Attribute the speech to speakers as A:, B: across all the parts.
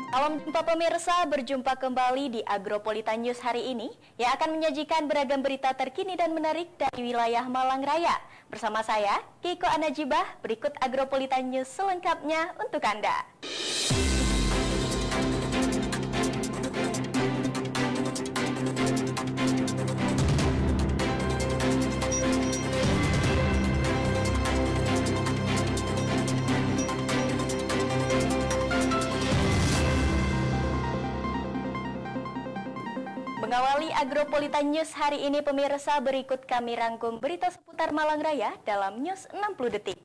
A: Salam jumpa pemirsa, berjumpa kembali di Agropolitan News hari ini yang akan menyajikan beragam berita terkini dan menarik dari wilayah Malang Raya. Bersama saya, Kiko Anajibah, berikut Agropolitan News selengkapnya untuk Anda. Mengawali Agropolitan News hari ini pemirsa, berikut kami rangkum berita seputar Malang Raya dalam News 60 Detik.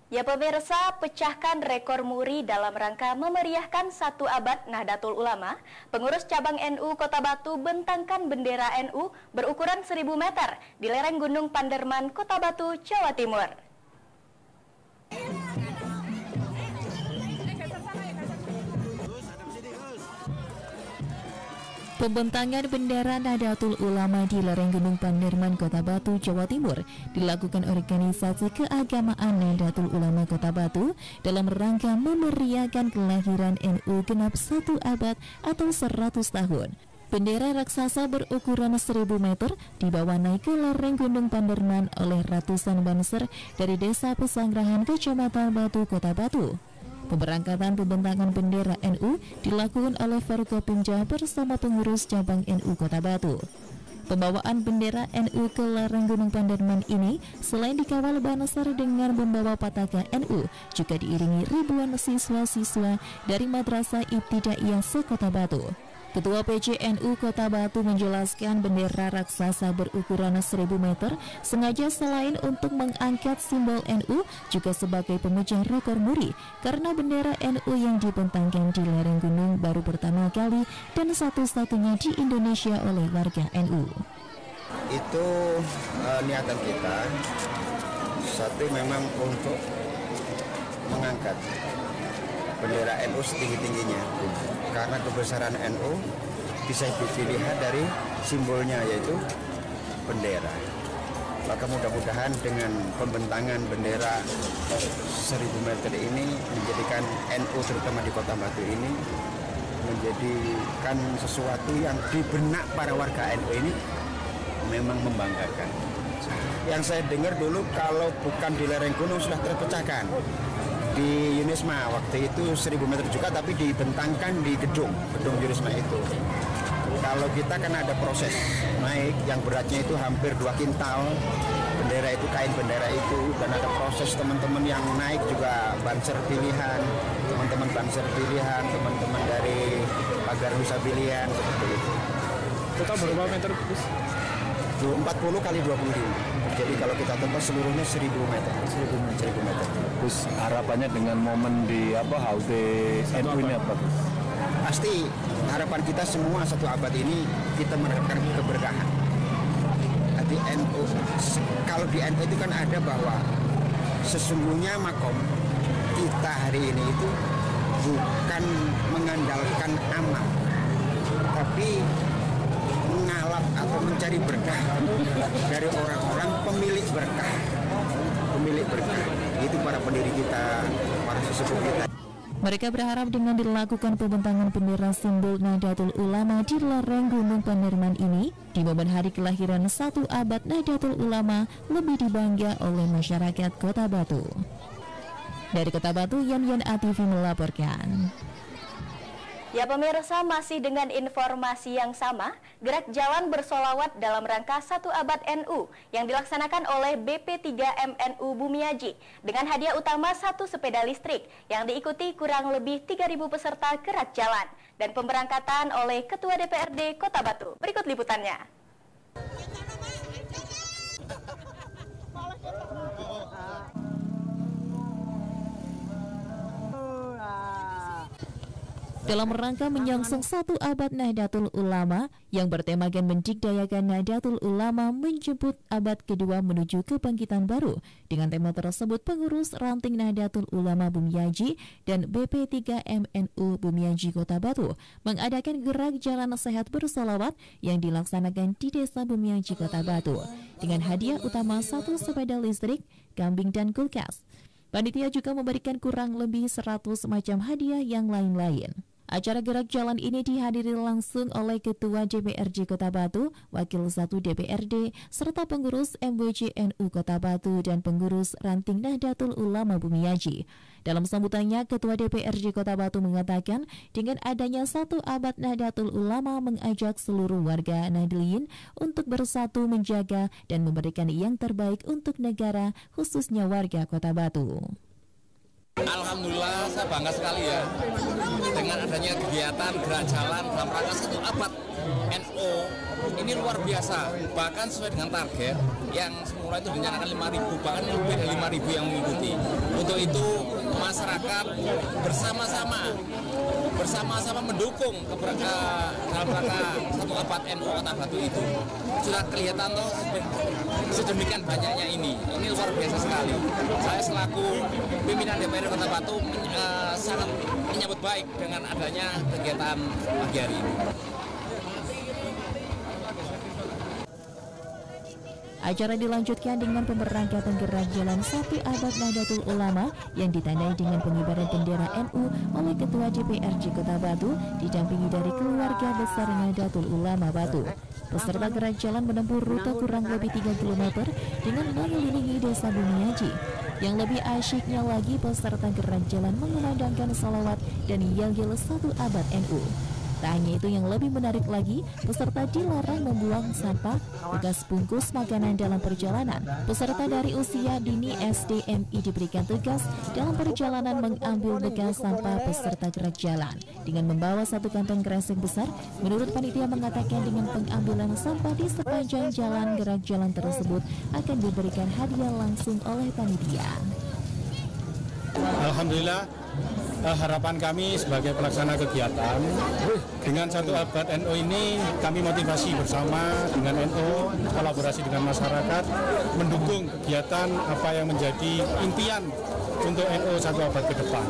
A: Ya pemirsa, pecahkan rekor muri dalam rangka memeriahkan 1 abad Nahdlatul Ulama. Pengurus cabang NU Kota Batu bentangkan bendera NU berukuran 1000 meter di lereng Gunung Panderman, Kota Batu, Jawa Timur.
B: Pembentangan bendera Nahdlatul Ulama di lereng Gunung Panderman, Kota Batu, Jawa Timur dilakukan organisasi keagamaan Nahdlatul Ulama Kota Batu dalam rangka memeriahkan kelahiran NU genap 1 abad atau 100 tahun. Bendera raksasa berukuran 1000 meter dibawa naik ke lereng Gunung Panderman oleh ratusan banser dari Desa Pesanggerahan, Kecamatan Batu, Kota Batu. Pemberangkatan pembentangan bendera NU dilakukan oleh Forkopimda bersama pengurus cabang NU Kota Batu. Pembawaan bendera NU ke lereng Gunung Panderman ini selain dikawal banser dengan membawa patakan NU, juga diiringi ribuan siswa-siswa dari Madrasah Ibtidaiyah se-Kota Batu. Ketua PCNU Kota Batu menjelaskan bendera raksasa berukuran 1000 meter sengaja selain untuk mengangkat simbol NU juga sebagai pemecah rekor muri karena bendera NU yang dibentangkan di lereng gunung baru pertama kali dan satu-satunya di Indonesia oleh warga NU.
C: Itu niatan kita, satu memang untuk mengangkat bendera NU setinggi-tingginya karena kebesaran NU bisa dilihat dari simbolnya yaitu bendera. Maka mudah-mudahan dengan pembentangan bendera 1000 meter ini menjadikan NU terutama di Kota Batu ini menjadikan sesuatu yang di benak para warga NU ini memang membanggakan. Yang saya dengar dulu kalau bukan di lereng gunung sudah terpecahkan. Di Yunisma waktu itu 1000 meter juga, tapi dibentangkan di gedung Yunisma itu. Kalau kita kan ada proses naik yang beratnya itu hampir 2 kintal bendera itu, kain bendera itu, dan ada proses teman-teman yang naik juga banser pilihan. teman-teman Banser pilihan, teman-teman dari pagar Nusa pilihan, seperti itu.
D: Total berapa meter, Gus?
C: 40 kali 25. Jadi kalau kita tebas seluruhnya 1000 meter. 1000 meter.
D: Gus, harapannya dengan momen di HUT NU ini apa, Gus?
C: Pasti harapan kita semua satu abad ini kita mendapatkan keberkahan. Di NU, kalau di NU itu kan ada bahwa sesungguhnya makom kita hari ini itu bukan mengandalkan amal, tapi mengalap atau mencari berkah dari orang-orang pemilik berkah. Itu para pendiri kita, para sesepuh kita.
B: Mereka berharap dengan dilakukan pembentangan bendera simbol Nahdlatul Ulama di lereng Gunung Panderman ini, di momen hari kelahiran 1 abad Nahdlatul Ulama lebih dibangga oleh masyarakat Kota Batu. Dari Kota Batu, Yan ATV melaporkan.
A: Ya pemirsa, masih dengan informasi yang sama, gerak jalan bersolawat dalam rangka 1 abad NU yang dilaksanakan oleh BP3MNU Bumiaji dengan hadiah utama 1 sepeda listrik yang diikuti kurang lebih 3.000 peserta gerak jalan dan pemberangkatan oleh Ketua DPRD Kota Batu. Berikut liputannya.
B: Dalam rangka menyongsong 1 abad Nahdlatul Ulama yang bertemakan mendikdayakan Nahdlatul Ulama menjemput abad kedua menuju kebangkitan baru. Dengan tema tersebut, pengurus ranting Nahdlatul Ulama Bumiaji dan BP3MNU Bumiaji Kota Batu mengadakan gerak jalan sehat bersolawat yang dilaksanakan di Desa Bumiaji Kota Batu dengan hadiah utama 1 sepeda listrik, kambing dan kulkas. Panitia juga memberikan kurang lebih 100 macam hadiah yang lain-lain. Acara gerak jalan ini dihadiri langsung oleh Ketua DPRD Kota Batu, Wakil 1 DPRD, serta pengurus MWC NU Kota Batu dan pengurus ranting Nahdlatul Ulama Bumiaji. Dalam sambutannya, Ketua DPRD Kota Batu mengatakan dengan adanya 1 abad Nahdlatul Ulama mengajak seluruh warga Nahdliyin untuk bersatu menjaga dan memberikan yang terbaik untuk negara, khususnya warga Kota Batu.
E: Alhamdulillah, saya bangga sekali ya dengan adanya kegiatan gerak jalan dalam rangka 1 abad NU. Ini luar biasa, bahkan sesuai dengan target yang semula itu dinyatakan 5.000, bahkan lebih dari 5.000 yang mengikuti. Untuk itu masyarakat bersama-sama mendukung dalam rangka 1 abad NU Kota Batu itu. Sudah kelihatan toh sedemikian banyaknya ini luar biasa sekali. Saya selaku pimpinan DPRD Kota Batu sangat menyambut baik dengan adanya kegiatan pagi hari ini.
B: Acara dilanjutkan dengan pemberangkatan gerak jalan 1 abad Nahdlatul Ulama yang ditandai dengan pengibaran bendera NU oleh Ketua DPRD Kota Batu didampingi dari keluarga besar Nahdlatul Ulama Batu. Peserta gerak jalan menempuh rute kurang lebih 3 km dengan mengelilingi Desa Bumiaji. Yang lebih asyiknya lagi, peserta gerak jalan mengumandangkan salawat dan yel-yel 1 abad NU. Tak hanya itu, yang lebih menarik lagi, peserta dilarang membuang sampah bekas bungkus makanan dalam perjalanan. Peserta dari usia dini SDMI diberikan tugas dalam perjalanan mengambil bekas sampah peserta gerak jalan dengan membawa 1 kantong kresek besar. Menurut panitia mengatakan dengan pengambilan sampah di sepanjang jalan gerak jalan tersebut akan diberikan hadiah langsung oleh panitia.
D: Alhamdulillah, harapan kami sebagai pelaksana kegiatan dengan 1 abad NU ini, kami motivasi bersama dengan NU, kolaborasi dengan masyarakat, mendukung kegiatan apa yang menjadi impian untuk NU 1 abad ke depan.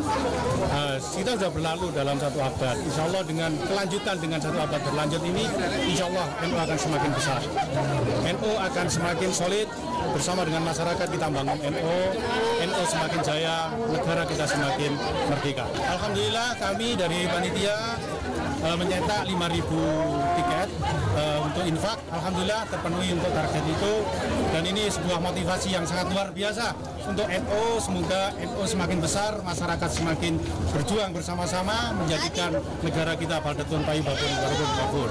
D: Kita sudah berlalu dalam 1 abad, insya Allah dengan kelanjutan dengan 1 abad berlanjut ini, insya Allah NU akan semakin besar, NU akan semakin solid. Bersama dengan masyarakat kita bangun NU semakin jaya, negara kita semakin merdeka. Alhamdulillah, kami dari panitia mencetak 5.000 tiket untuk infak. Alhamdulillah terpenuhi untuk target itu, dan ini sebuah motivasi yang sangat luar biasa untuk NU. Semoga NU semakin besar, masyarakat semakin berjuang bersama-sama menjadikan negara kita baldatun thayyibatun waladun ghafur.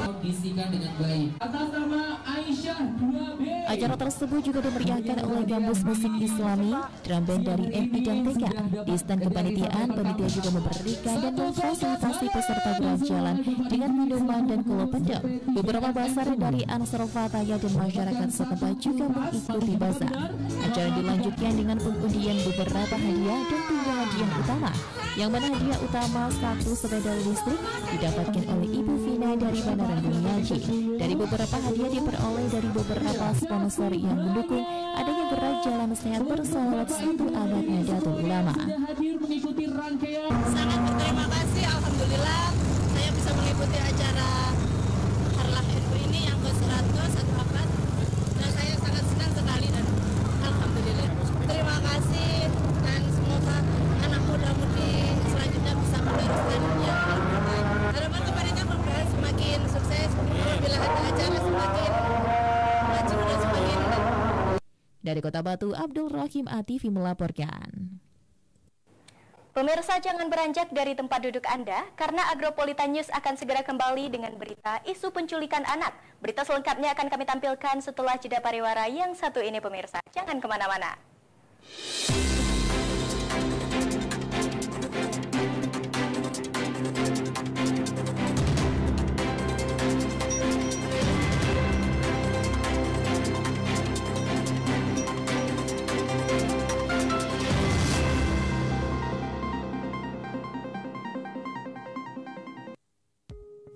F: Atas nama Aisyah 2B.
B: Acara tersebut juga dimeriahkan oleh Gambus Musik Islami, drum band dari MI dan TK. Di stand kepanitiaan, panitia juga memberikan dan memfasilitasi peserta gerak jalan dengan minuman dan kulo pendem. Beberapa basar dari Ansor Fataya dan masyarakat setempat juga mengikuti bazar. Acara dilanjutkan dengan pengundian beberapa hadiah dan 3 hadiah utama, yang mana hadiah utama 1 sepeda listrik didapatkan oleh Ibu Vina dari Bandara Bumiaji. Dari beberapa hadiah diperoleh dari beberapa sponsor yang mendukung adanya gerak jalan sehat bersolawat 1 abad Nahdlatul Ulama.
G: Sangat berterima kasih, alhamdulillah saya bisa mengikuti acara Harlah NU ini yang ke-100 1 abad, dan saya sangat senang sekali dan alhamdulillah. Terima kasih, dan semoga anak muda-mudi selanjutnya bisa meneruskannya. Harapan kepadanya mudah-mudahan semakin sukses, apabila ada acara semakin maju dan semakin.
B: Dari Kota Batu, Abdul Rahim ATV melaporkan.
A: Pemirsa, jangan beranjak dari tempat duduk Anda, karena Agropolitan News akan segera kembali dengan berita isu penculikan anak. Berita selengkapnya akan kami tampilkan setelah jeda pariwara yang satu ini, pemirsa. Jangan kemana-mana.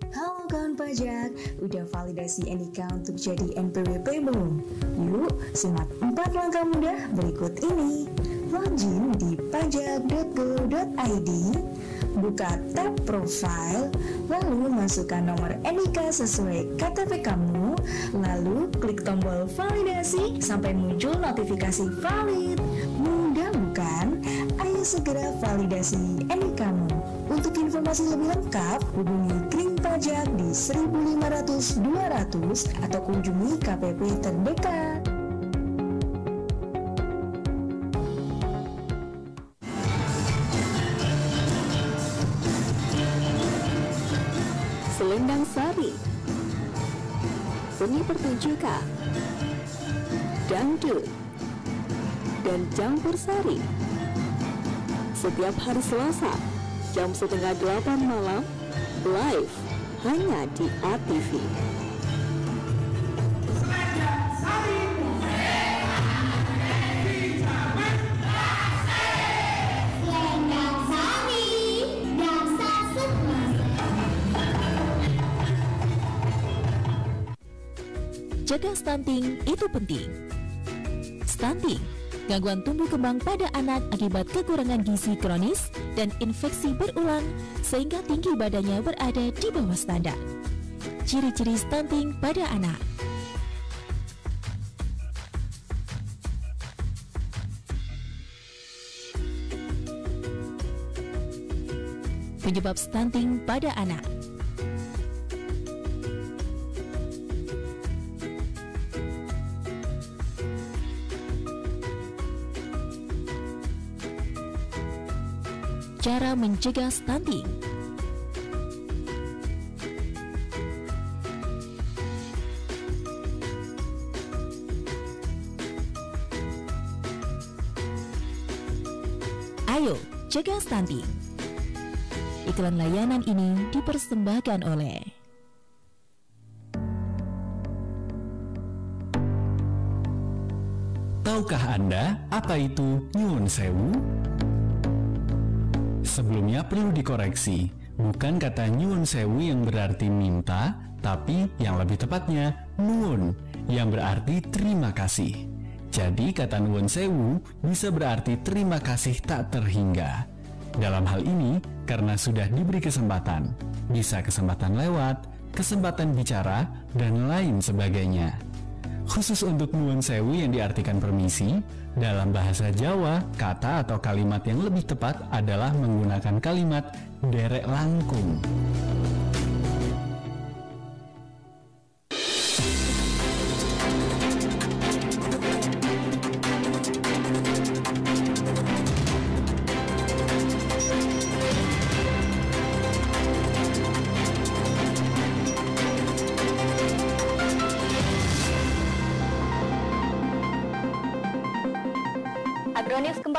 H: Halo kawan pajak, udah validasi NIK untuk jadi NPWP belum? Yuk, simak 4 langkah mudah berikut ini. Login di pajak.go.id, buka tab profile, lalu masukkan nomor NIK sesuai KTP kamu, lalu klik tombol validasi sampai muncul notifikasi valid. Mudah bukan? Ayo segera validasi NIK kamu. Untuk informasi lebih lengkap, hubungi Kring Pajak di 1500 200 atau kunjungi KPP terdekat.
I: Selendang Sari, seni pertunjukan, dangdut, dan campur sari. Setiap hari Selasa, jam 7:30 malam, live hanya di ATV.
B: Jaga stunting itu penting. Stunting, gangguan tumbuh kembang pada anak akibat kekurangan gizi kronis dan infeksi berulang sehingga tinggi badannya berada di bawah standar. Ciri-ciri stunting pada anak. Penyebab stunting pada anak. Cara mencegah stunting. Ayo, cegah stunting. Iklan layanan ini dipersembahkan oleh
J: Tahukah Anda apa itu nyuwun sewu? Sebelumnya perlu dikoreksi, bukan kata nyuwun sewu yang berarti minta, tapi yang lebih tepatnya nuwun, yang berarti terima kasih. Jadi kata nuwun sewu bisa berarti terima kasih tak terhingga. Dalam hal ini, karena sudah diberi kesempatan, bisa kesempatan lewat, kesempatan bicara, dan lain sebagainya. Khusus untuk nuwun sewu yang diartikan permisi, dalam bahasa Jawa, kata atau kalimat yang lebih tepat adalah menggunakan kalimat derek langkung.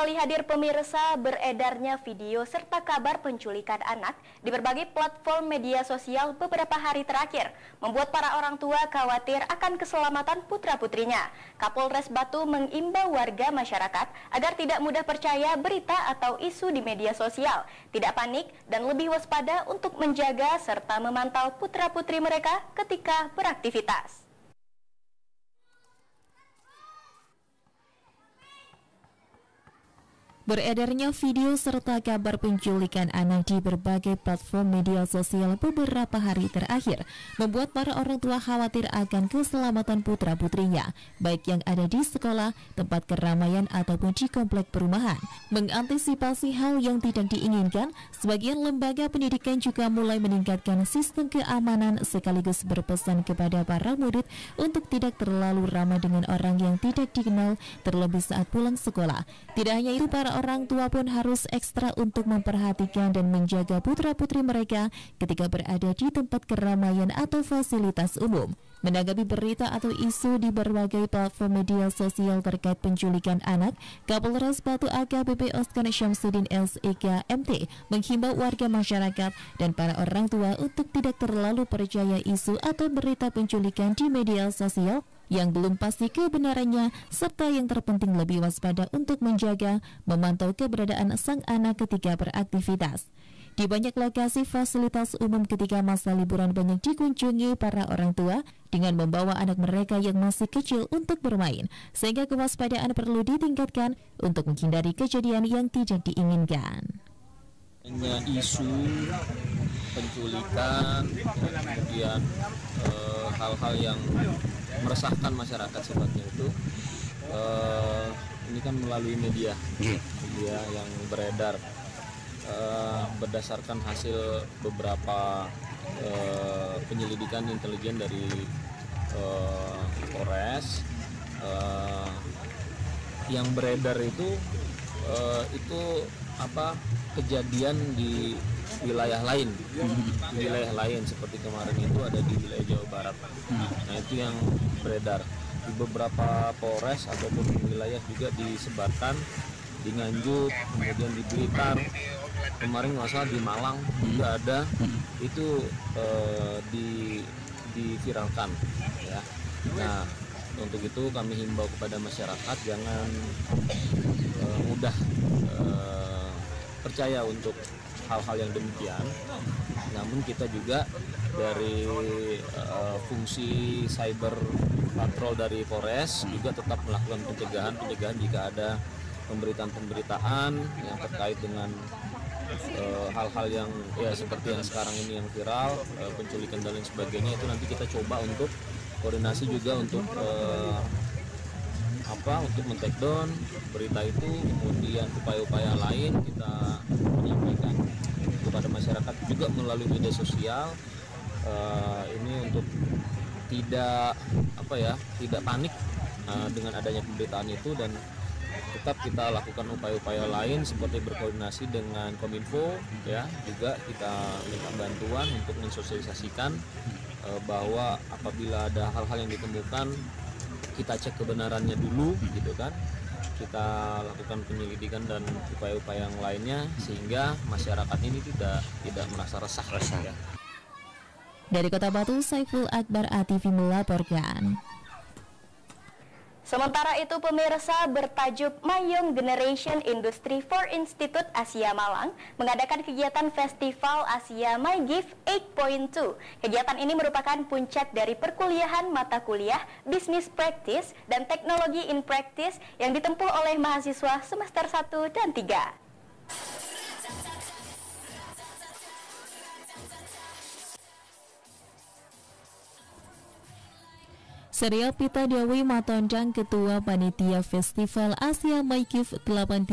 A: kembali hadir pemirsa. Beredarnya video serta kabar penculikan anak di berbagai platform media sosial beberapa hari terakhir membuat para orang tua khawatir akan keselamatan putra-putrinya. Kapolres Batu mengimbau warga masyarakat agar tidak mudah percaya berita atau isu di media sosial, tidak panik dan lebih waspada untuk menjaga serta memantau putra-putri mereka ketika beraktivitas.
B: Beredarnya video serta kabar penculikan anak di berbagai platform media sosial beberapa hari terakhir membuat para orang tua khawatir akan keselamatan putra-putrinya, baik yang ada di sekolah, tempat keramaian ataupun di komplek perumahan. Mengantisipasi hal yang tidak diinginkan, sebagian lembaga pendidikan juga mulai meningkatkan sistem keamanan sekaligus berpesan kepada para murid untuk tidak terlalu ramah dengan orang yang tidak dikenal, terlebih saat pulang sekolah. Tidak hanya itu, para orang tua pun harus ekstra untuk memperhatikan dan menjaga putra-putri mereka ketika berada di tempat keramaian atau fasilitas umum. Menanggapi berita atau isu di berbagai platform media sosial terkait penculikan anak, Kapolres Batu AKBP Oscar Syamsuddin SEK MT menghimbau warga masyarakat dan para orang tua untuk tidak terlalu percaya isu atau berita penculikan di media sosial yang belum pasti kebenarannya, serta yang terpenting lebih waspada untuk menjaga, memantau keberadaan sang anak ketika beraktivitas. Di banyak lokasi fasilitas umum ketika masa liburan banyak dikunjungi para orang tua dengan membawa anak mereka yang masih kecil untuk bermain, sehingga kewaspadaan perlu ditingkatkan untuk menghindari kejadian yang tidak diinginkan.
E: Hanya isu penculikan, kemudian hal-hal yang meresahkan masyarakat sifatnya itu ini kan melalui media yang beredar berdasarkan hasil beberapa penyelidikan intelijen dari Polres. Yang beredar itu kejadian di wilayah lain, seperti kemarin itu ada di wilayah Jawa Barat. Nah, itu yang beredar di beberapa Polres ataupun wilayah juga disebarkan di Nganjuk, kemudian di Blitar, kemarin nggak salah di Malang juga ada. Itu diviralkan ya. Nah, untuk itu kami himbau kepada masyarakat jangan mudah percaya untuk hal-hal yang demikian. Namun kita juga dari fungsi cyber patrol dari Polres juga tetap melakukan pencegahan jika ada pemberitaan yang terkait dengan hal-hal yang ya seperti yang sekarang ini yang viral, penculikan dan lain sebagainya. Itu nanti kita coba untuk koordinasi juga untuk untuk men-take down berita itu, kemudian upaya-upaya lain kita menyampaikan kepada masyarakat juga melalui media sosial. Ini untuk tidak panik dengan adanya pemberitaan itu, dan tetap kita lakukan upaya-upaya lain seperti berkoordinasi dengan Kominfo ya, juga kita minta bantuan untuk mensosialisasikan bahwa apabila ada hal-hal yang ditemukan kita cek kebenarannya dulu gitu kan, kita lakukan penyelidikan dan upaya-upaya yang lainnya sehingga masyarakat ini tidak merasa resah ya.
B: Dari Kota Batu, Saiful Akbar, ATV melaporkan.
A: Sementara itu pemirsa, bertajuk My Young Generation Industry for Institute Asia Malang mengadakan kegiatan Festival Asia My Gift 8.2. Kegiatan ini merupakan puncak dari perkuliahan mata kuliah Business Practice dan Teknologi in Practice yang ditempuh oleh mahasiswa semester 1 dan 3.
B: Serial Pita Dewi Matondang, Ketua Panitia Festival Asia My Gift 8.2,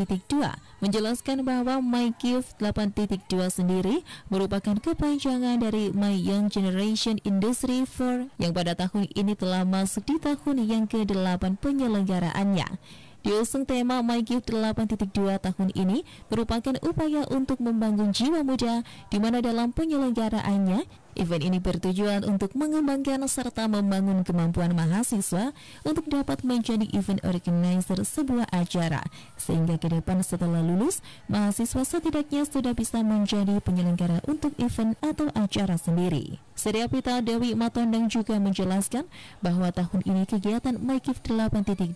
B: menjelaskan bahwa My Gift 8.2 sendiri merupakan kepanjangan dari My Young Generation Industry 4 yang pada tahun ini telah masuk di tahun yang ke-8 penyelenggaraannya. Diusung tema My Gift 8.2 tahun ini merupakan upaya untuk membangun jiwa muda, di mana dalam penyelenggaraannya Event ini bertujuan untuk mengembangkan serta membangun kemampuan mahasiswa untuk dapat menjadi event organizer sebuah acara, sehingga ke depan setelah lulus, mahasiswa setidaknya sudah bisa menjadi penyelenggara untuk event atau acara sendiri. Sri Apita Dewi Matondang juga menjelaskan bahwa tahun ini kegiatan MyGift 8.2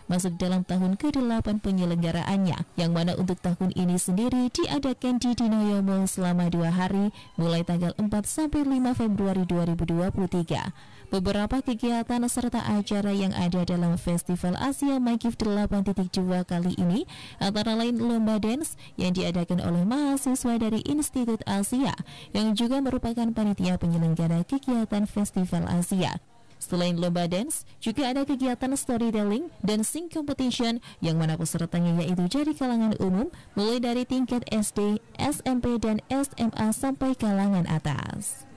B: masuk dalam tahun ke-8 penyelenggaraannya, yang mana untuk tahun ini sendiri diadakan di Dinoyo Mall selama 2 hari, mulai tanggal 4 sampai 5 Februari 2023. Beberapa kegiatan serta acara yang ada dalam Festival Asia MyGift 8.2 kali ini antara lain lomba dance yang diadakan oleh mahasiswa dari Institut Asia yang juga merupakan panitia penyelenggara kegiatan Festival Asia. Selain lomba dance, juga ada kegiatan storytelling dan sing competition yang mana pesertanya yaitu dari kalangan umum mulai dari tingkat SD, SMP, dan SMA sampai kalangan atas.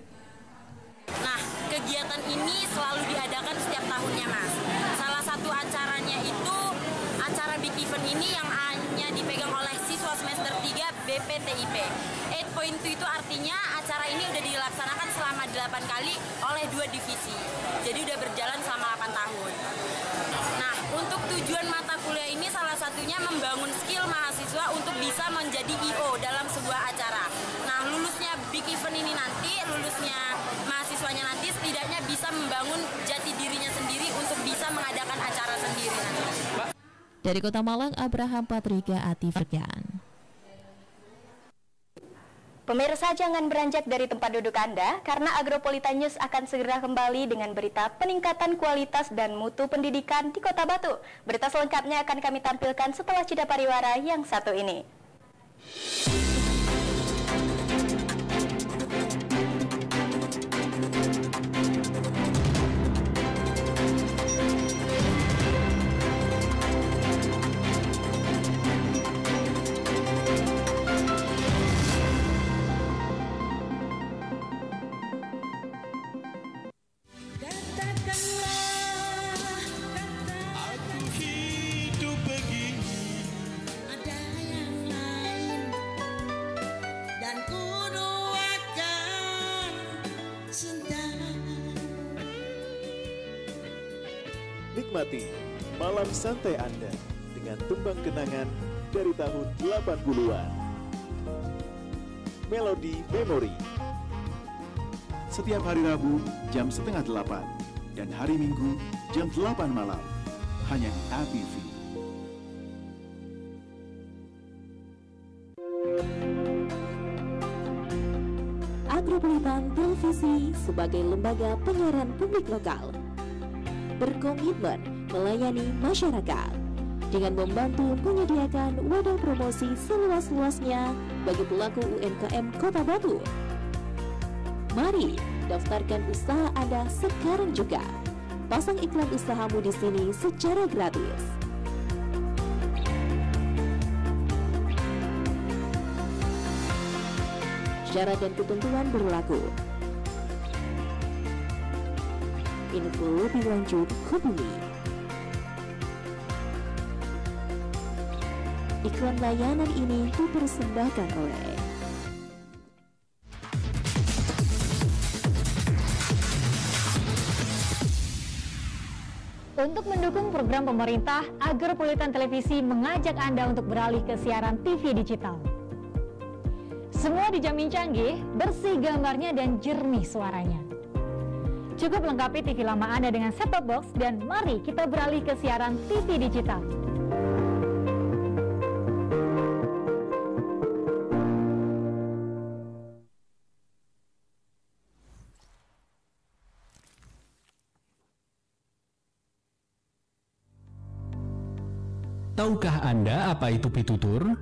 K: Nah, kegiatan ini selalu diadakan setiap tahunnya, Mas. Salah satu acaranya itu acara Big Event ini yang hanya dipegang oleh siswa semester 3 BPTIP. 8.2 itu artinya acara ini udah dilaksanakan selama 8 kali oleh 2 divisi. Jadi udah berjalan selama 8 tahun. Nah, untuk tujuan mata kuliah ini salah satunya membangun skill mahasiswa untuk bisa menjadi I.O. dalam sebuah acara. Nah, lulusnya Big Event ini nanti, lulusnya mahasiswanya nanti setidaknya bisa membangun jati dirinya sendiri untuk bisa mengadakan acara sendiri nanti.
B: Dari Kota Malang, Abraham Patrika Atifakan.
A: Pemirsa, jangan beranjak dari tempat duduk Anda, karena Agropolitan News akan segera kembali dengan berita peningkatan kualitas dan mutu pendidikan di Kota Batu. Berita selengkapnya akan kami tampilkan setelah jeda pariwara yang satu ini.
L: Nikmati malam santai Anda dengan tembang kenangan dari tahun 80-an. Melodi Memori. Setiap hari Rabu jam 7:30 dan hari Minggu jam 8 malam. Hanya di ATV.
I: Agropolitan Televisi sebagai lembaga penyiaran publik lokal berkomitmen melayani masyarakat dengan membantu menyediakan wadah promosi seluas-luasnya bagi pelaku UMKM Kota Batu. Mari daftarkan usaha Anda sekarang juga. Pasang iklan usahamu di sini secara gratis. Syarat dan ketentuan berlaku. Info lebih lanjut hubungi. Iklan layanan ini dipersembahkan oleh
M: Untuk mendukung program pemerintah, Agropolitan Televisi mengajak Anda untuk beralih ke siaran TV digital. Semua dijamin canggih, bersih gambarnya dan jernih suaranya. Cukup lengkapi TV lama Anda dengan set-top box dan mari kita beralih ke siaran TV digital.
J: Tahukah Anda apa itu pitutur?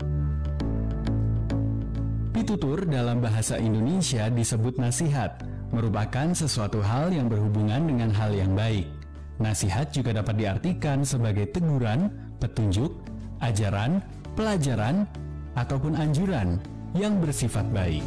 J: Pitutur dalam bahasa Indonesia disebut nasihat, merupakan sesuatu hal yang berhubungan dengan hal yang baik. Nasihat juga dapat diartikan sebagai teguran, petunjuk, ajaran, pelajaran, ataupun anjuran yang bersifat baik.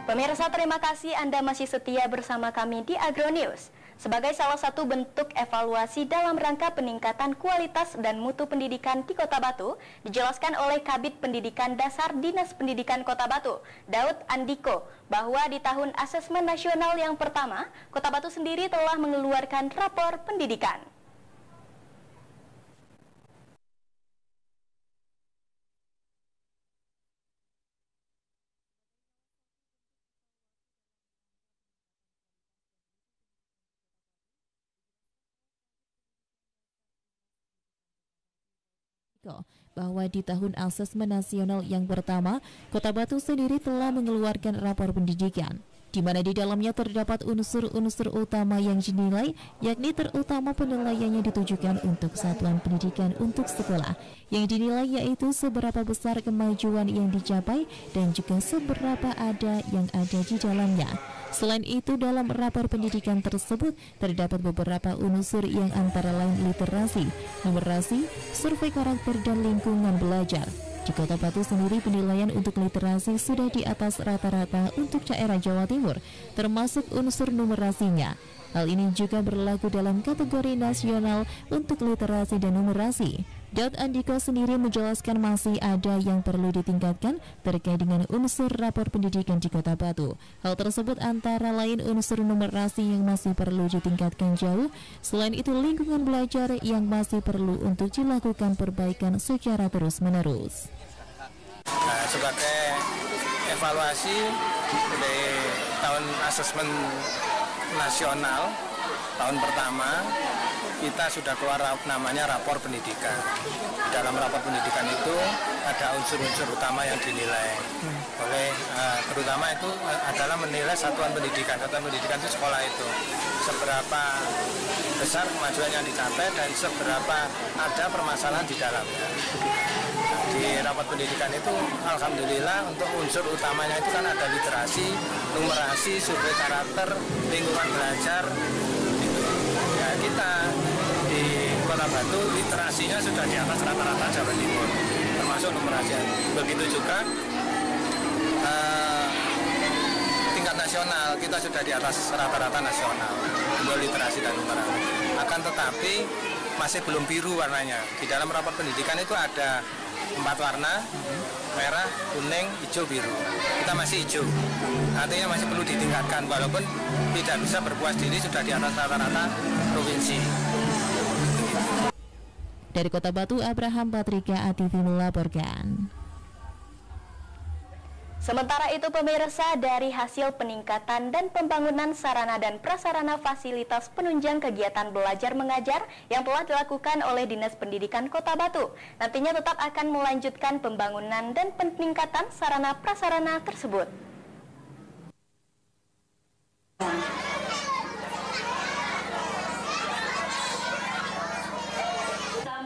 A: Pemirsa, terima kasih Anda masih setia bersama kami di Agronews. Sebagai salah satu bentuk evaluasi dalam rangka peningkatan kualitas dan mutu pendidikan di Kota Batu, dijelaskan oleh Kabid Pendidikan Dasar Dinas Pendidikan Kota Batu, Daud Andiko, bahwa di tahun asesmen nasional yang pertama, Kota Batu sendiri telah mengeluarkan rapor pendidikan.
B: Bahwa di tahun asesmen nasional yang pertama, Kota Batu sendiri telah mengeluarkan rapor pendidikan, di mana di dalamnya terdapat unsur-unsur utama yang dinilai, yakni terutama penilaiannya ditujukan untuk satuan pendidikan untuk sekolah, yang dinilai yaitu seberapa besar kemajuan yang dicapai dan juga seberapa ada yang ada di dalamnya. Selain itu, dalam rapor pendidikan tersebut terdapat beberapa unsur yang antara lain literasi, numerasi, survei karakter, dan lingkungan belajar. Di Kota Batu sendiri penilaian untuk literasi sudah di atas rata-rata untuk daerah Jawa Timur, termasuk unsur numerasinya. Hal ini juga berlaku dalam kategori nasional untuk literasi dan numerasi. Daud Andiko sendiri menjelaskan masih ada yang perlu ditingkatkan terkait dengan unsur rapor pendidikan di Kota Batu. Hal tersebut antara lain unsur numerasi yang masih perlu ditingkatkan jauh. Selain itu lingkungan belajar yang masih perlu untuk dilakukan perbaikan secara terus-menerus.
N: Nah, sebagai evaluasi dari tahun asesmen nasional tahun pertama, kita sudah keluar namanya rapor pendidikan. Dalam rapor pendidikan itu ada unsur-unsur utama yang dinilai oleh terutama itu adalah menilai satuan pendidikan. Satuan pendidikan itu sekolah itu seberapa besar kemajuan yang dicapai dan seberapa ada permasalahan di dalamnya. Di rapat pendidikan itu alhamdulillah untuk unsur utamanya itu kan ada literasi, numerasi, survei karakter, lingkungan belajar. Ya, kita di Kota Batu literasinya sudah di atas rata-rata Jawa Timur, termasuk numerasi. Begitu juga tingkat nasional kita sudah di atas rata-rata nasional untuk literasi dan numerasi. Akan tetapi masih belum biru warnanya. Di dalam rapat pendidikan itu ada 4 warna, merah, kuning, hijau, biru. Kita masih hijau, artinya masih perlu ditingkatkan walaupun tidak bisa berpuas diri sudah di atas rata-rata provinsi.
B: Dari Kota Batu, Abraham Patrika, ATV melaporkan.
A: Sementara itu pemirsa, dari hasil peningkatan dan pembangunan sarana dan prasarana fasilitas penunjang kegiatan belajar mengajar yang telah dilakukan oleh Dinas Pendidikan Kota Batu, nantinya tetap akan melanjutkan pembangunan dan peningkatan sarana prasarana tersebut.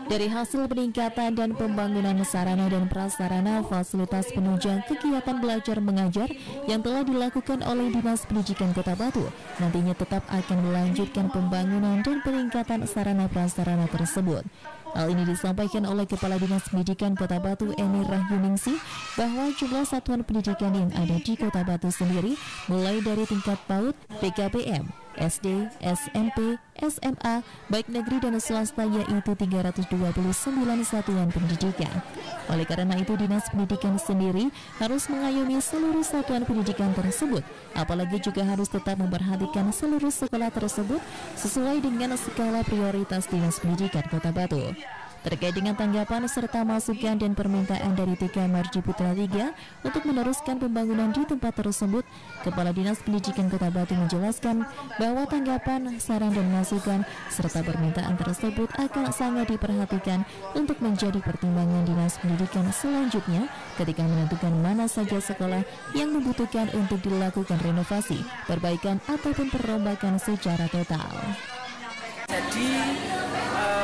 B: Dari hasil peningkatan dan pembangunan sarana dan prasarana fasilitas penunjang kegiatan belajar mengajar yang telah dilakukan oleh Dinas Pendidikan Kota Batu, nantinya tetap akan melanjutkan pembangunan dan peningkatan sarana prasarana tersebut. Hal ini disampaikan oleh Kepala Dinas Pendidikan Kota Batu, Eni Rahyuningsih, bahwa jumlah satuan pendidikan yang ada di Kota Batu sendiri mulai dari tingkat PAUD, PKBM, SD, SMP, SMA, baik negeri dan swasta, yaitu 329 satuan pendidikan. Oleh karena itu, Dinas Pendidikan sendiri harus mengayomi seluruh satuan pendidikan tersebut, apalagi juga harus tetap memperhatikan seluruh sekolah tersebut sesuai dengan skala prioritas Dinas Pendidikan Kota Batu. Terkait dengan tanggapan serta masukan dan permintaan dari TK Mardi Putra 3 untuk meneruskan pembangunan di tempat tersebut, Kepala Dinas Pendidikan Kota Batu menjelaskan bahwa tanggapan, saran dan masukan serta permintaan tersebut akan sangat diperhatikan untuk menjadi pertimbangan Dinas Pendidikan selanjutnya ketika menentukan mana saja sekolah yang membutuhkan untuk dilakukan renovasi, perbaikan ataupun perombakan secara total.
O: Jadi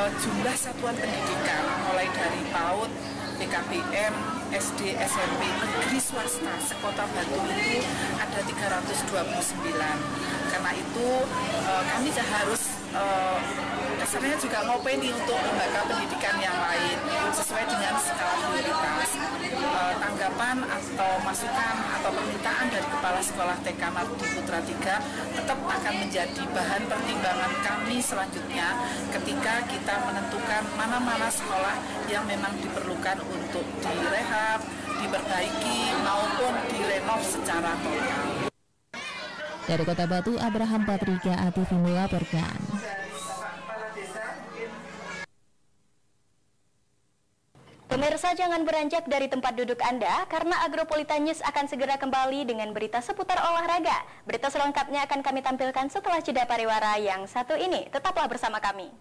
O: jumlah satuan pendidikan mulai dari PAUD, PKBM, SD, SMP, negeri swasta sekota Batu itu ada 329. Karena itu kami harus dasarnya juga ngopeni untuk lembaga pendidikan yang lain sesuai dengan skala prioritas. Tanggapan tanggapan atau masukan atau permintaan dari Kepala Sekolah TK Marudi Putra 3 tetap akan menjadi bahan pertimbangan kami selanjutnya ketika kita menentukan mana-mana sekolah yang memang diperlukan untuk direhab, diperbaiki maupun direnov secara total.
B: Dari Kota Batu, Abraham Patrika ATV melaporkan.
A: Pemirsa, jangan beranjak dari tempat duduk Anda karena Agropolitan News akan segera kembali dengan berita seputar olahraga. Berita selengkapnya akan kami tampilkan setelah jeda pariwara yang satu ini. Tetaplah bersama kami.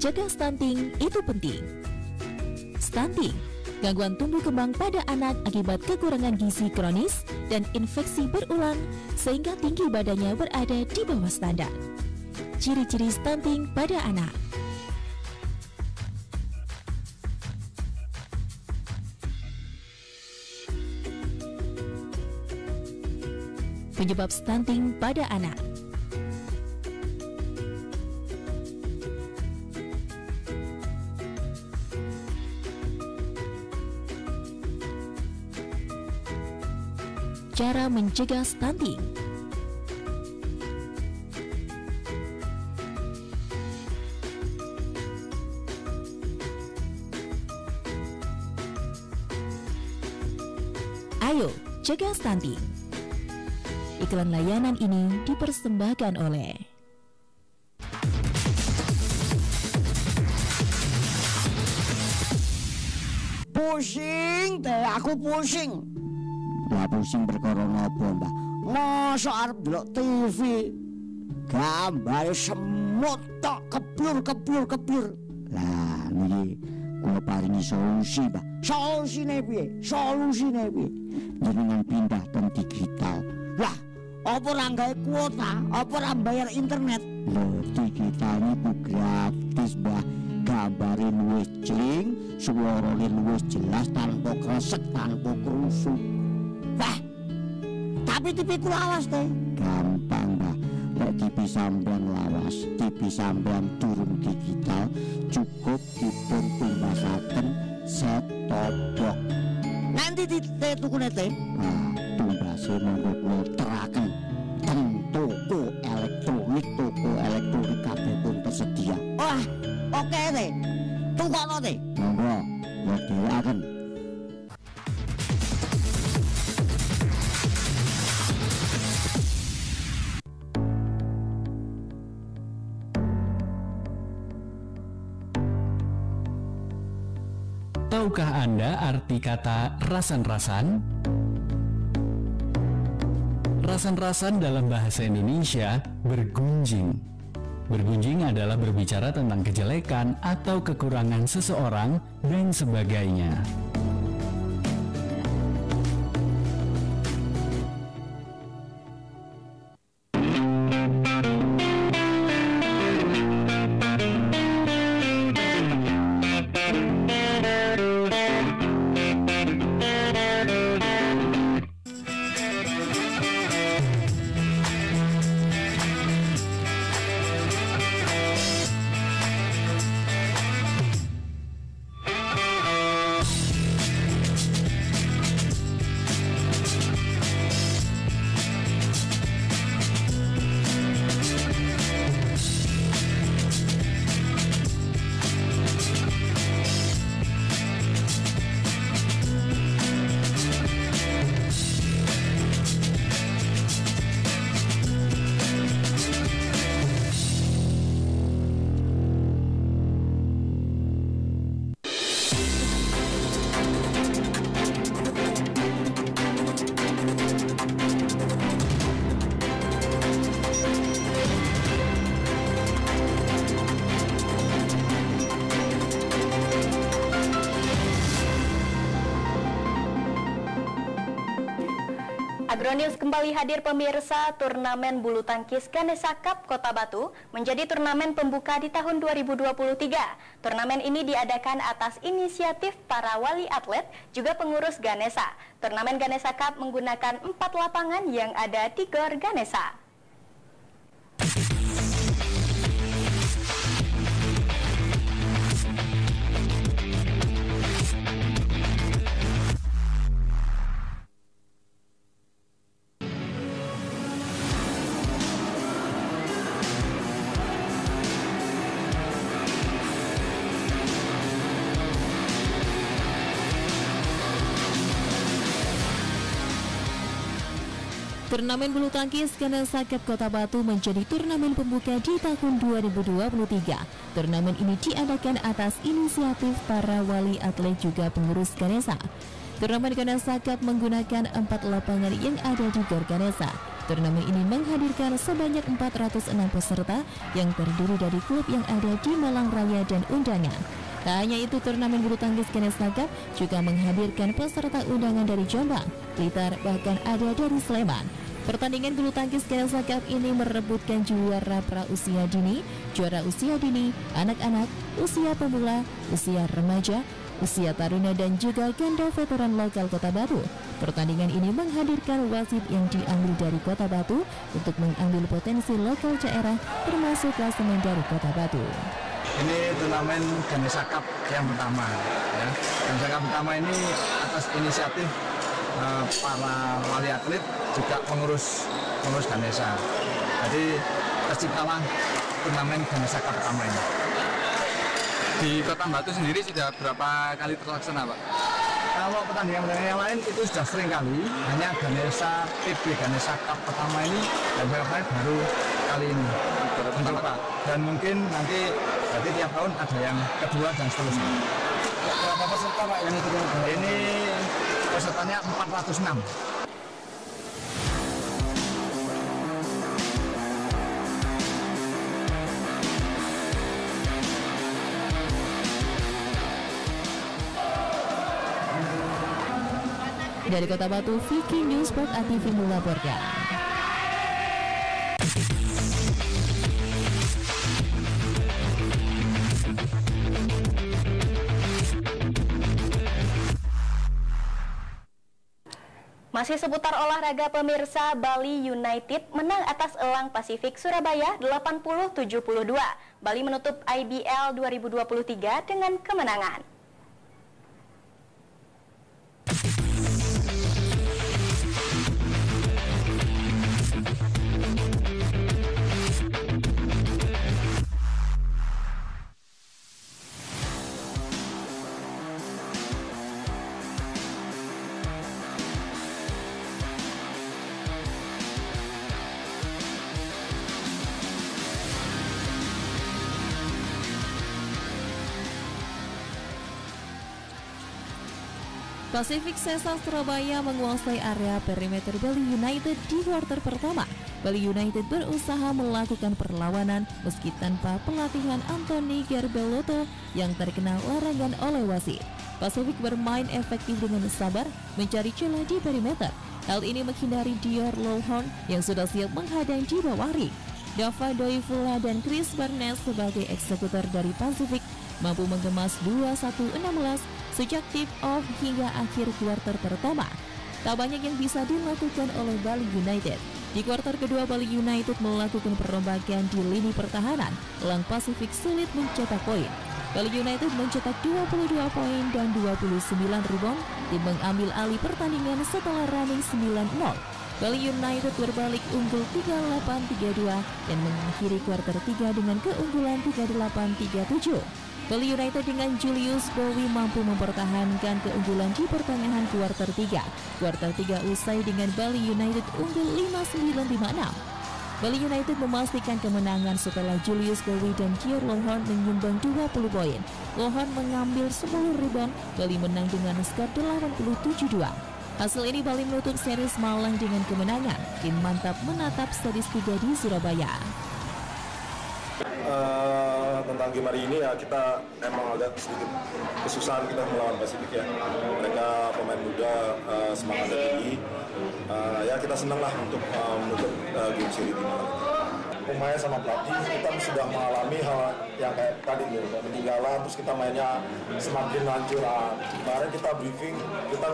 I: Jaga stunting itu penting. Stunting, gangguan tumbuh kembang pada anak akibat kekurangan gizi kronis dan infeksi berulang sehingga tinggi badannya berada di bawah standar. Ciri-ciri stunting pada anak. Penyebab stunting pada anak. Cara mencegah stunting. Ayo, cegah stunting. Iklan layanan ini dipersembahkan oleh
P: Pusing teh, aku pusing. Lah pusing perkara napa, Mbah? Mosok arep delok TV gambare semut tok keblur. Lah niki kula paringi solusi, Mbah. Solusine piye? Jenengan pindah teng digital. Lah, apa ora gawe kuota? Apa ora bayar internet? Lho, digital niku gratis, Mbah. Gambare luwih jling, suarane luwih jelas tanpa kresek, tanpa krusuk. Wah, tapi TV ku lawas teh. Gampang, Mbah. Lek TV sampean lawas, TV sampean durung digital, cukup dipun tumbasaken set-top box. Nanti ditukune teh. Nah, tumbase monggo kula teraken teng toko elektronik kabeh pun tersedia. Wah, oke teh. Tukokno teh. Monggo, ya dheweaken.
J: Tahukah Anda arti kata rasan-rasan? Rasan-rasan dalam bahasa Indonesia bergunjing. Bergunjing adalah berbicara tentang kejelekan atau kekurangan seseorang dan sebagainya.
A: Agronews kembali hadir pemirsa. Turnamen bulu tangkis Ganesha Cup Kota Batu menjadi turnamen pembuka di tahun 2023. Turnamen ini diadakan atas inisiatif para wali atlet juga pengurus Ganesha. Turnamen Ganesha Cup menggunakan 4 lapangan yang ada di Gor Ganesha.
B: Turnamen bulu tangkis Ganesha Cup Kota Batu menjadi turnamen pembuka di tahun 2023. Turnamen ini diadakan atas inisiatif para wali atlet juga pengurus Ganesha. Turnamen Ganesha Cup menggunakan 4 lapangan yang ada di Gor Ganesha. Turnamen ini menghadirkan sebanyak 406 peserta yang terdiri dari klub yang ada di Malang Raya dan undangan. Tak hanya itu, turnamen bulu tangkis Ganesha Cup juga menghadirkan peserta undangan dari Jombang, Blitar, bahkan ada dari Sleman. Pertandingan bulu tangkis Ganesha Cup ini merebutkan juara pra usia dini, juara usia dini, anak-anak, usia pemula, usia remaja, usia taruna dan juga ganda veteran lokal Kota Batu. Pertandingan ini menghadirkan wasit yang diambil dari Kota Batu untuk mengambil potensi lokal daerah termasuk klasemen dari Kota Batu.
Q: Ini turnamen Ganesha Cup yang pertama, ya. Ganesha Cup pertama ini atas inisiatif para wali atlet juga pengurus Ganesha. Jadi terciptalah turnamen Ganesha Cup pertama ini.
R: Di Kota Batu sendiri sudah berapa kali terlaksana, Pak?
Q: Kalau pertandingan yang lain itu sudah sering kali, hanya Ganesha PB Ganesha Cup pertama ini dan baru kali ini. Dan mungkin nanti berarti tiap tahun ada yang kedua dan seterusnya. Berapa peserta Pak yang ikut? Ini pesertanya 406.
B: Dari Kota Batu, Vicky News Sport ATV melaporkan.
A: Masih seputar olahraga pemirsa, Bali United menang atas Elang Pasifik Surabaya 80-72. Bali menutup IBL 2023 dengan kemenangan.
B: Pasifik Sesar Surabaya menguasai area perimeter Bali United di kuarter pertama. Bali United berusaha melakukan perlawanan meski tanpa pelatihan Anthony Garbelotto yang terkena larangan oleh wasit. Pasifik bermain efektif dengan sabar mencari celah di perimeter. Hal ini menghindari Dior Lohorn yang sudah siap menghadang di bawah ring. Dava Doivula dan Chris Barnes sebagai eksekutor dari Pasifik mampu mengemas 2-1-16 sejak tip-off hingga akhir kuarter pertama. Tak banyak yang bisa dilakukan oleh Bali United. Di kuarter kedua, Bali United melakukan perombakan di lini pertahanan. Elang Pasifik sulit mencetak poin. Bali United mencetak 22 poin dan 29 rebound. Tim mengambil alih pertandingan setelah running 9-0. Bali United berbalik unggul 38-32 dan mengakhiri kuarter 3 dengan keunggulan 38-37. Bali United dengan Julius Bowie mampu mempertahankan keunggulan di pertengahan kuarter 3. Kuarter 3 usai dengan Bali United unggul 59-56. Bali United memastikan kemenangan setelah Julius Bowie dan Dior Lohorn menyumbang 20 poin. Lohorn mengambil 10 rebound. Bali menang dengan skor 87-2. Hasil ini Bali menutup series Malang dengan kemenangan. Tim mantap menatap series 3 di Surabaya.
S: Tentang game hari ini ya kita emang agak sedikit kesusahan kita melawan Pasifik ya. Mereka pemain muda, semangatnya tinggi. Ya kita senang lah untuk menutup game seri ini. Pemain sama pelatih kita sudah mengalami hal yang kayak tadi gitu, peninggalan terus kita mainnya semakin hancur. Kemarin kita briefing, kita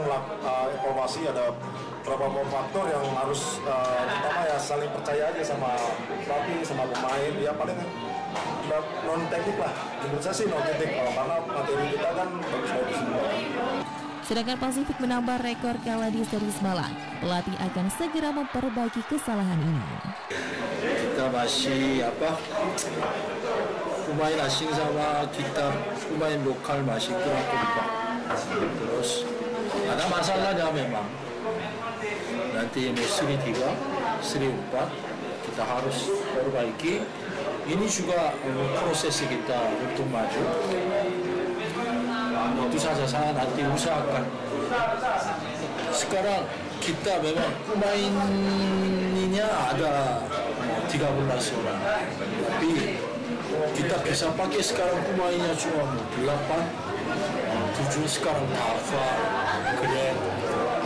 S: evaluasi ada beberapa faktor yang harus pertama ya saling percaya aja sama pelatih sama pemain. Ya paling non teknik lah, menurut saya sih non teknik karena materi kita kan bagus-bagus semua.
B: Sedangkan Pasifik menambah rekor kalah di seri semalam. Pelatih akan segera memperbaiki kesalahan ini.
T: Kita masih pemain asing sama kita pemain lokal masih kurang kompak. Terus ada masalahnya memang. Nanti ini seri 3, seri 4 kita harus perbaiki. Ini juga proses kita untuk maju. Itu saja saya nanti usahakan. Sekarang kita memang pemainnya ada 13 orang. Tapi kita bisa pakai sekarang pemainnya cuma 8, 7 sekarang Alfa, Glenn,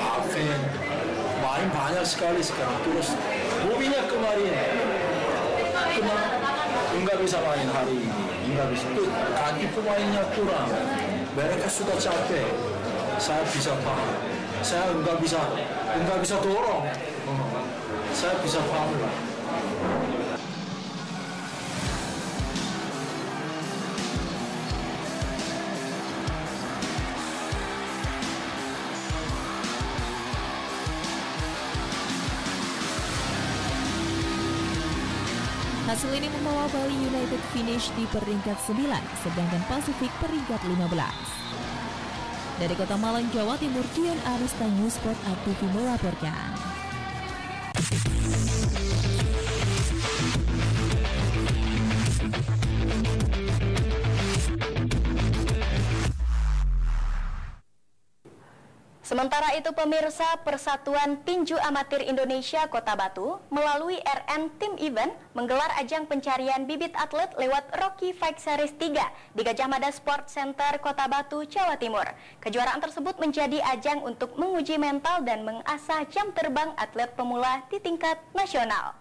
T: Aven. Main banyak sekali sekarang. Terus Bobinya kemarin enggak bisa main hari ini, enggak bisa. Ganti pemainnya kurang. Mereka sudah capek. Saya bisa paham. Saya enggak bisa dorong. Saya bisa paham lah.
B: Hasil ini membawa Bali United finish di peringkat 9, sedangkan Pasifik peringkat 15. Dari Kota Malang, Jawa Timur, Dian Arista, Newsport TV melaporkan.
A: Sementara itu pemirsa, Persatuan Tinju Amatir Indonesia Kota Batu melalui RN Team Event menggelar ajang pencarian bibit atlet lewat Rocky Fight Series 3 di Gajah Mada Sport Center Kota Batu, Jawa Timur. Kejuaraan tersebut menjadi ajang untuk menguji mental dan mengasah jam terbang atlet pemula di tingkat nasional.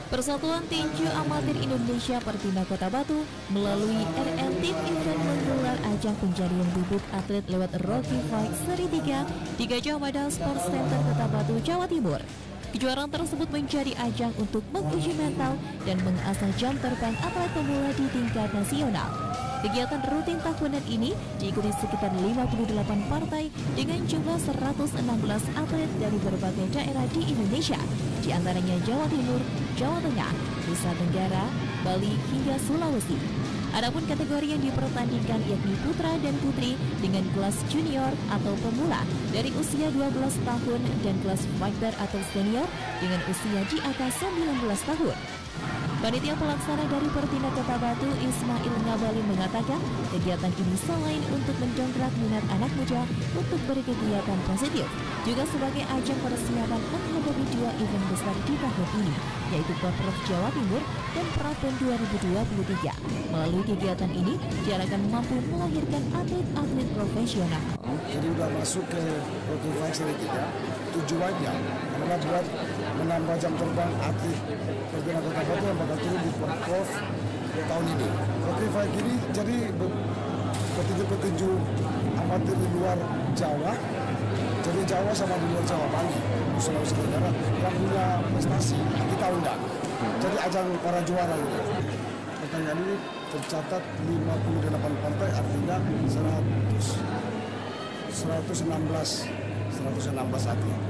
B: Persatuan Tinju Amatir Indonesia Pertinda Kota Batu melalui RN Team Event menggelar ajang pencarian bibit atlet lewat Rocky Fight Seri 3 di Gajah Mada Sports Center Kota Batu, Jawa Timur. Kejuaraan tersebut menjadi ajang untuk menguji mental dan mengasah jam terbang atlet pemula di tingkat nasional. Kegiatan rutin tahunan ini diikuti sekitar 58 partai dengan jumlah 116 atlet dari berbagai daerah di Indonesia, di antaranya Jawa Timur, Jawa Tengah, Nusa Tenggara, Bali hingga Sulawesi. Adapun kategori yang dipertandingkan yakni putra dan putri dengan kelas junior atau pemula dari usia 12 tahun dan kelas fighter atau senior dengan usia di atas 19 tahun. Panitia pelaksana dari Pertinda Kota Batu, Ismail Ngabalin, mengatakan kegiatan ini selain untuk mendongkrak minat anak muda untuk berkegiatan positif, juga sebagai ajang persiapan menghadapi 2 event besar di tahun ini, yaitu Pemprov Jawa Timur dan Prapon 2023. Melalui kegiatan ini, diharapkan mampu melahirkan atlet-atlet profesional.
U: Jadi sudah masuk ke Rocky Fight Seri 3. Tujuannya adalah buat menambah jam terbang atlet Pertinda Kota Batu yang bakal turun di Pemprov tahun ini. Rocky Fight ini jadi petinju amatir di luar Jawa, jadi Jawa sama di luar Jawa, Bali, Sulawesi Tenggara yang punya prestasi kita undang. Jadi ajang para juara gitu. Pertandingan ini tercatat 58 partai, artinya 116 atlet.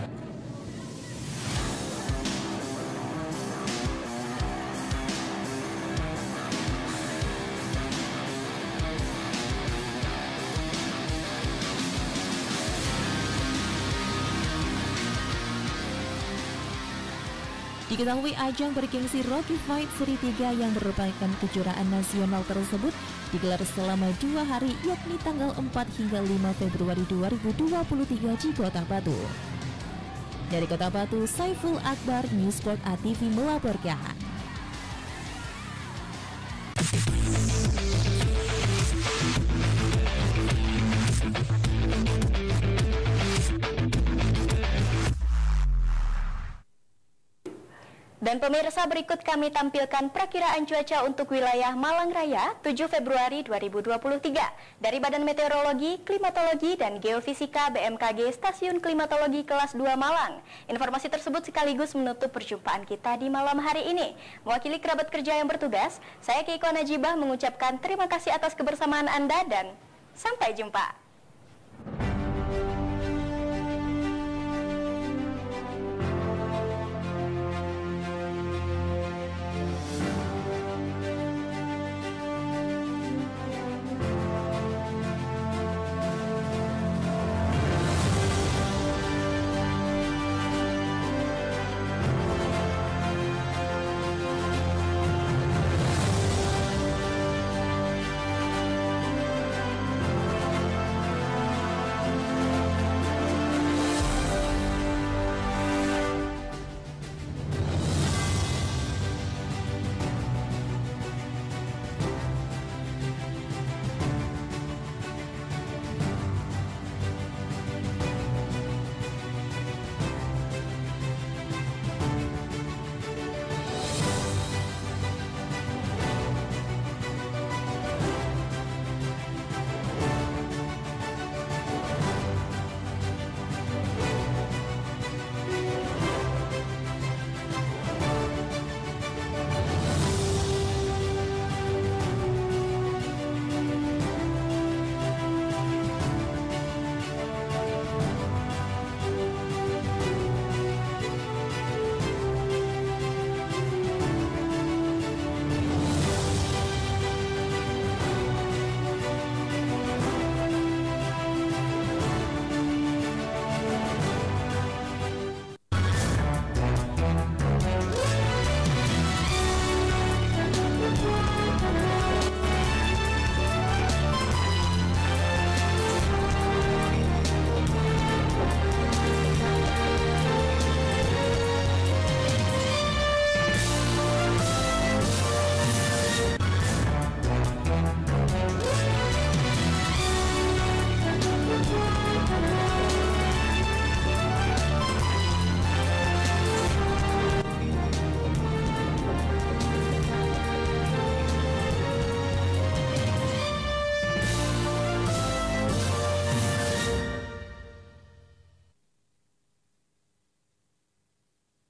B: Diketahui ajang bergengsi Rocky Fight Seri 3 yang merupakan kejuaraan nasional tersebut digelar selama 2 hari, yakni tanggal 4 hingga 5 Februari 2023 di Kota Batu. Dari Kota Batu, Saiful Akbar, Newsport ATV melaporkan.
A: Dan pemirsa, berikut kami tampilkan perakiraan cuaca untuk wilayah Malang Raya 7 Februari 2023 dari Badan Meteorologi, Klimatologi, dan Geofisika BMKG Stasiun Klimatologi Kelas 2 Malang. Informasi tersebut sekaligus menutup perjumpaan kita di malam hari ini. Mewakili kerabat kerja yang bertugas, saya Keiko Najibah mengucapkan terima kasih atas kebersamaan Anda dan sampai jumpa.